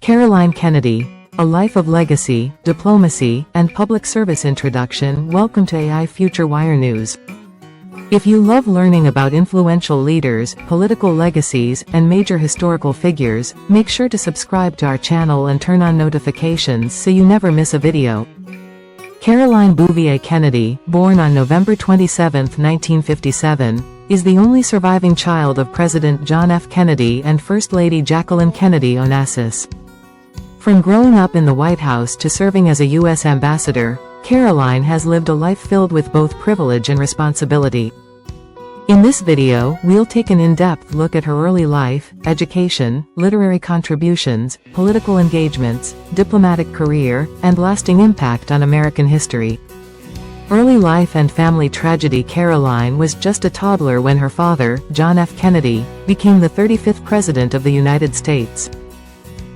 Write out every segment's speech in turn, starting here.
Caroline Kennedy, A Life of Legacy, Diplomacy, and Public Service Introduction. Welcome to AI Future Wire News. If you love learning about influential leaders, political legacies, and major historical figures, make sure to subscribe to our channel and turn on notifications so you never miss a video. Caroline Bouvier Kennedy, born on November 27, 1957, is the only surviving child of President John F. Kennedy and First Lady Jacqueline Kennedy Onassis. From growing up in the White House to serving as a U.S. ambassador, Caroline has lived a life filled with both privilege and responsibility. In this video, we'll take an in-depth look at her early life, education, literary contributions, political engagements, diplomatic career, and lasting impact on American history. Early life and family tragedy. Caroline was just a toddler when her father, John F. Kennedy, became the 35th President of the United States.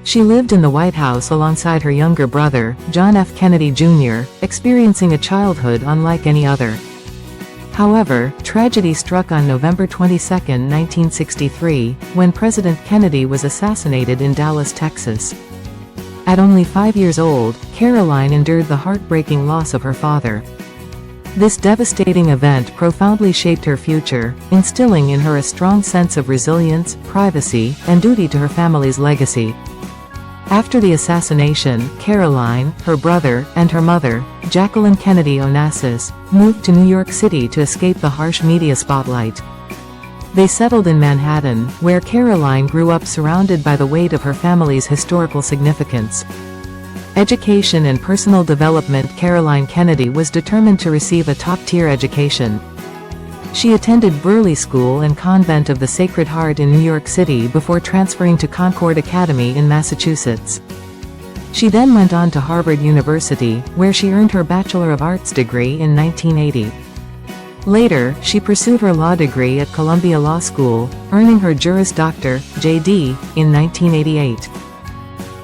She lived in the White House alongside her younger brother, John F. Kennedy Jr., experiencing a childhood unlike any other. However, tragedy struck on November 22, 1963, when President Kennedy was assassinated in Dallas, Texas. At only 5 years old, Caroline endured the heartbreaking loss of her father. This devastating event profoundly shaped her future, instilling in her a strong sense of resilience, privacy, and duty to her family's legacy. After the assassination, Caroline, her brother, and her mother, Jacqueline Kennedy Onassis, moved to New York City to escape the harsh media spotlight. They settled in Manhattan, where Caroline grew up surrounded by the weight of her family's historical significance. Education and personal development. Caroline Kennedy was determined to receive a top-tier education. She attended Burleigh School and Convent of the Sacred Heart in New York City before transferring to Concord Academy in Massachusetts. She then went on to Harvard University, where she earned her Bachelor of Arts degree in 1980. Later, she pursued her law degree at Columbia Law School, earning her Juris Doctor, J.D., in 1988.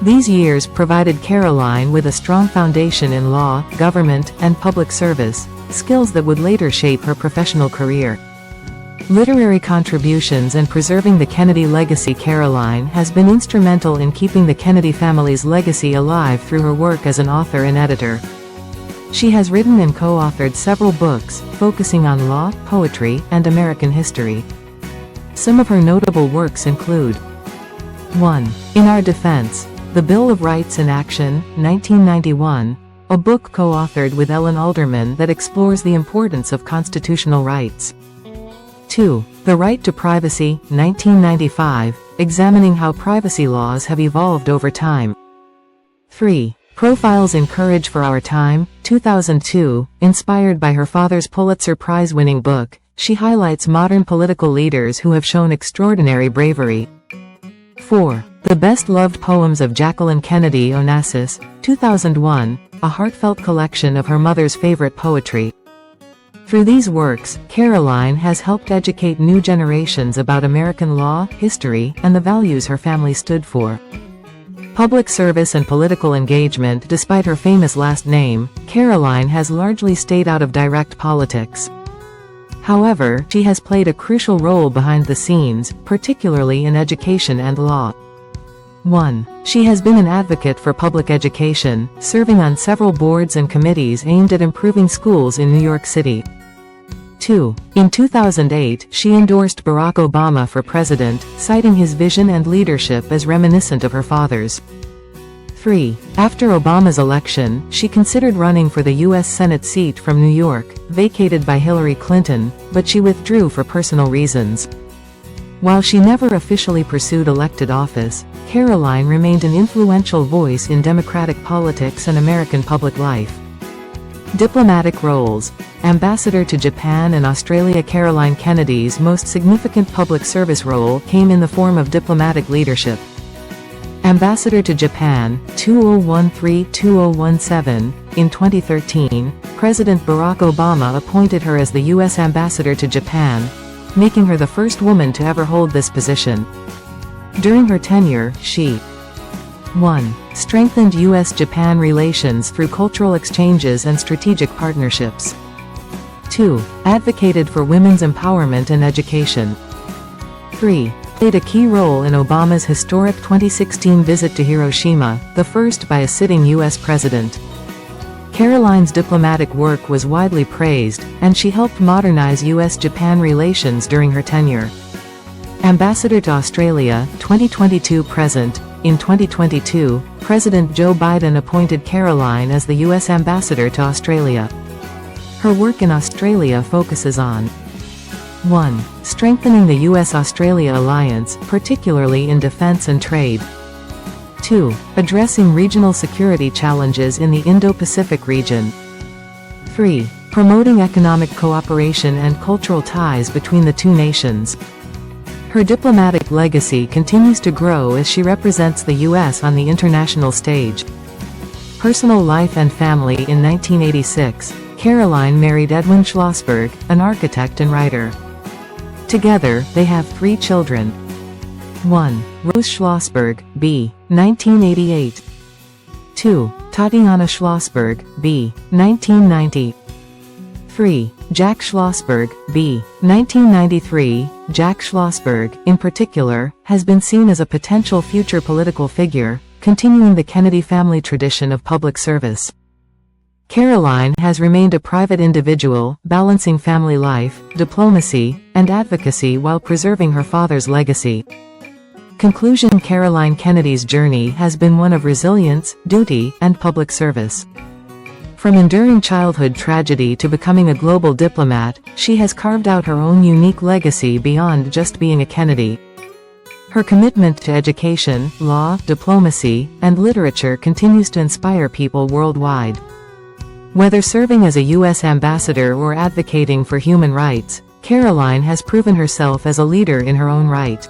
These years provided Caroline with a strong foundation in law, government, and public service, skills that would later shape her professional career. Literary contributions and preserving the Kennedy legacy. Caroline has been instrumental in keeping the Kennedy family's legacy alive through her work as an author and editor. She has written and co-authored several books, focusing on law, poetry, and American history. Some of her notable works include 1. In Our Defense, The Bill of Rights in Action, 1991, a book co-authored with Ellen Alderman that explores the importance of constitutional rights. 2. The Right to Privacy, 1995, examining how privacy laws have evolved over time. 3. Profiles in Courage for Our Time, 2002, inspired by her father's Pulitzer Prize-winning book, she highlights modern political leaders who have shown extraordinary bravery. 4. The Best-Loved Poems of Jacqueline Kennedy Onassis, 2001, a heartfelt collection of her mother's favorite poetry. Through these works, Caroline has helped educate new generations about American law, history, and the values her family stood for. Public service and political engagement. Despite her famous last name, Caroline has largely stayed out of direct politics. However, she has played a crucial role behind the scenes, particularly in education and law. 1. She has been an advocate for public education, serving on several boards and committees aimed at improving schools in New York City. 2. In 2008, she endorsed Barack Obama for president, citing his vision and leadership as reminiscent of her father's. 3. After Obama's election, she considered running for the U.S. Senate seat from New York, vacated by Hillary Clinton, but she withdrew for personal reasons. While she never officially pursued elected office, Caroline remained an influential voice in Democratic politics and American public life. Diplomatic roles. Ambassador to Japan and Australia. Caroline Kennedy's most significant public service role came in the form of diplomatic leadership. Ambassador to Japan, 2013-2017, in 2013, President Barack Obama appointed her as the U.S. Ambassador to Japan, making her the first woman to ever hold this position. During her tenure, she 1. Strengthened U.S.-Japan relations through cultural exchanges and strategic partnerships. 2. Advocated for women's empowerment and education. 3. played a key role in Obama's historic 2016 visit to Hiroshima, the first by a sitting U.S. president. Caroline's diplomatic work was widely praised, and she helped modernize U.S.-Japan relations during her tenure. Ambassador to Australia, 2022-present. In 2022, President Joe Biden appointed Caroline as the U.S. Ambassador to Australia. Her work in Australia focuses on 1. Strengthening the U.S.-Australia alliance, particularly in defense and trade. 2. Addressing regional security challenges in the Indo-Pacific region. 3. Promoting economic cooperation and cultural ties between the two nations. Her diplomatic legacy continues to grow as she represents the U.S. on the international stage. Personal life and family. In 1986, Caroline married Edwin Schlossberg, an architect and writer. Together, they have 3 children. 1. Rose Schlossberg, b. 1988. 2. Tatiana Schlossberg, b. 1990. 3. Jack Schlossberg, b. 1993. Jack Schlossberg, in particular, has been seen as a potential future political figure, continuing the Kennedy family tradition of public service. Caroline has remained a private individual, balancing family life, diplomacy, and advocacy while preserving her father's legacy. Conclusion: Caroline Kennedy's journey has been one of resilience, duty, and public service. From enduring childhood tragedy to becoming a global diplomat, she has carved out her own unique legacy beyond just being a Kennedy. Her commitment to education, law, diplomacy, and literature continues to inspire people worldwide. Whether serving as a U.S. ambassador or advocating for human rights, Caroline has proven herself as a leader in her own right.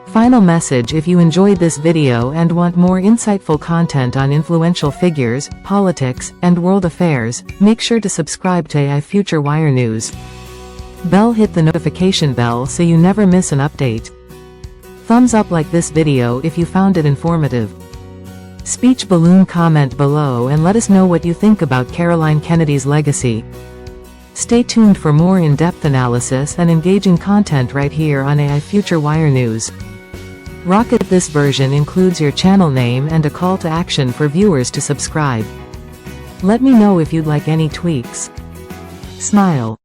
Final message: if you enjoyed this video and want more insightful content on influential figures, politics, and world affairs, make sure to subscribe to AI Future Wire News. Hit the notification bell so you never miss an update. Thumbs up like this video if you found it informative. Speech balloon comment below and let us know what you think about Caroline Kennedy's legacy. Stay tuned for more in-depth analysis and engaging content right here on AI Future Wire News. Rocket! This version includes your channel name and a call to action for viewers to subscribe. Let me know if you'd like any tweaks. Smile.